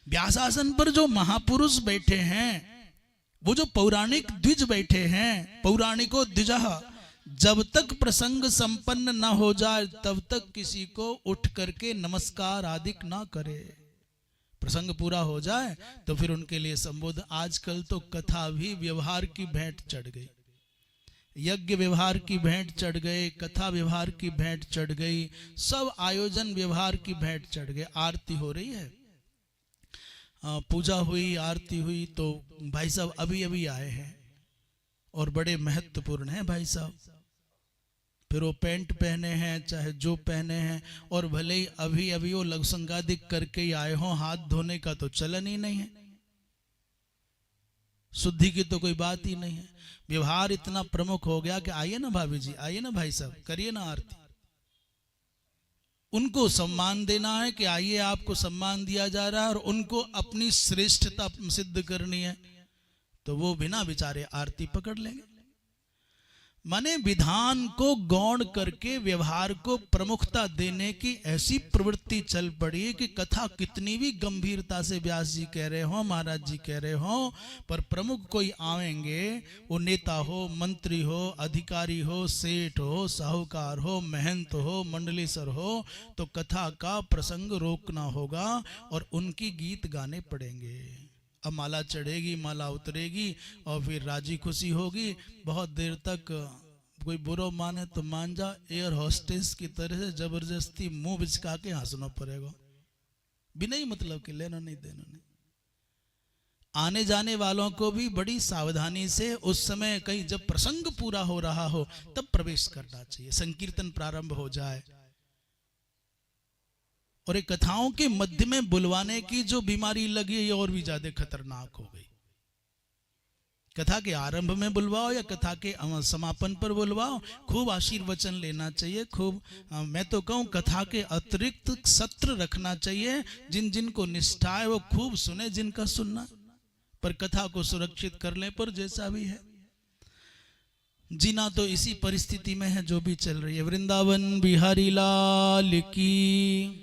व्यासासन पर जो महापुरुष बैठे हैं, वो जो पौराणिक द्विज बैठे हैं, पौराणिको द्विजः, जब तक प्रसंग संपन्न ना हो जाए तब तक किसी को उठ करके नमस्कार आदि ना करे। प्रसंग पूरा हो जाए तो फिर उनके लिए संबोधन। आजकल तो कथा भी व्यवहार की भेंट चढ़ गई, यज्ञ व्यवहार की भेंट चढ़ गए, कथा व्यवहार की भेंट चढ़ गई, सब आयोजन व्यवहार की भेंट चढ़ गए। आरती हो रही है, पूजा हुई, आरती हुई, तो भाई साहब अभी अभी आए हैं और बड़े महत्वपूर्ण हैं भाई साहब, फिर वो पैंट पहने हैं चाहे जो पहने हैं, और भले ही अभी अभी वो लघुसंगादिक करके ही आए हों, हाथ धोने का तो चलन ही नहीं है, शुद्धि की तो कोई बात ही नहीं है। व्यवहार इतना प्रमुख हो गया कि आइए ना भाभी जी, आइए ना भाई साहब, करिए ना आरती। उनको सम्मान देना है कि आइए आपको सम्मान दिया जा रहा है, और उनको अपनी श्रेष्ठता सिद्ध करनी है, तो वो बिना विचारे आरती पकड़ लेंगे। माने विधान को गौण करके व्यवहार को प्रमुखता देने की ऐसी प्रवृत्ति चल पड़ी है कि कथा कितनी भी गंभीरता से व्यास जी कह रहे हो, महाराज जी कह रहे हो, पर प्रमुख कोई आवेंगे, वो नेता हो, मंत्री हो, अधिकारी हो, सेठ हो, साहूकार हो, महंत हो, मंडलीसर हो, तो कथा का प्रसंग रोकना होगा और उनकी गीत गाने पड़ेंगे। अब माला चढ़ेगी, माला उतरेगी और फिर राजी खुशी होगी। बहुत देर तक कोई बुरा माने तो मान जा, एयर होस्टेस की तरह से जबरदस्ती मुंह बिचका के हंसना पड़ेगा, बिना ही मतलब के, लेना नहीं देना नहीं। आने जाने वालों को भी बड़ी सावधानी से उस समय कहीं जब प्रसंग पूरा हो रहा हो तब प्रवेश करना चाहिए, संकीर्तन प्रारंभ हो जाए। और एक कथाओं के मध्य में बुलवाने की जो बीमारी लगी है, ये और भी ज्यादा खतरनाक हो गई। कथा के आरंभ में बुलवाओ या कथा के समापन पर बुलवाओ, खूब आशीर्वचन लेना चाहिए, खूब मैं तो कहूँ कथा के अतिरिक्त सत्र रखना चाहिए, जिन जिन को निष्ठा है वो खूब सुने, जिनका सुनना, पर कथा को सुरक्षित करने पर जैसा भी है। जीना तो इसी परिस्थिति में है जो भी चल रही है। वृंदावन बिहारी लाल की।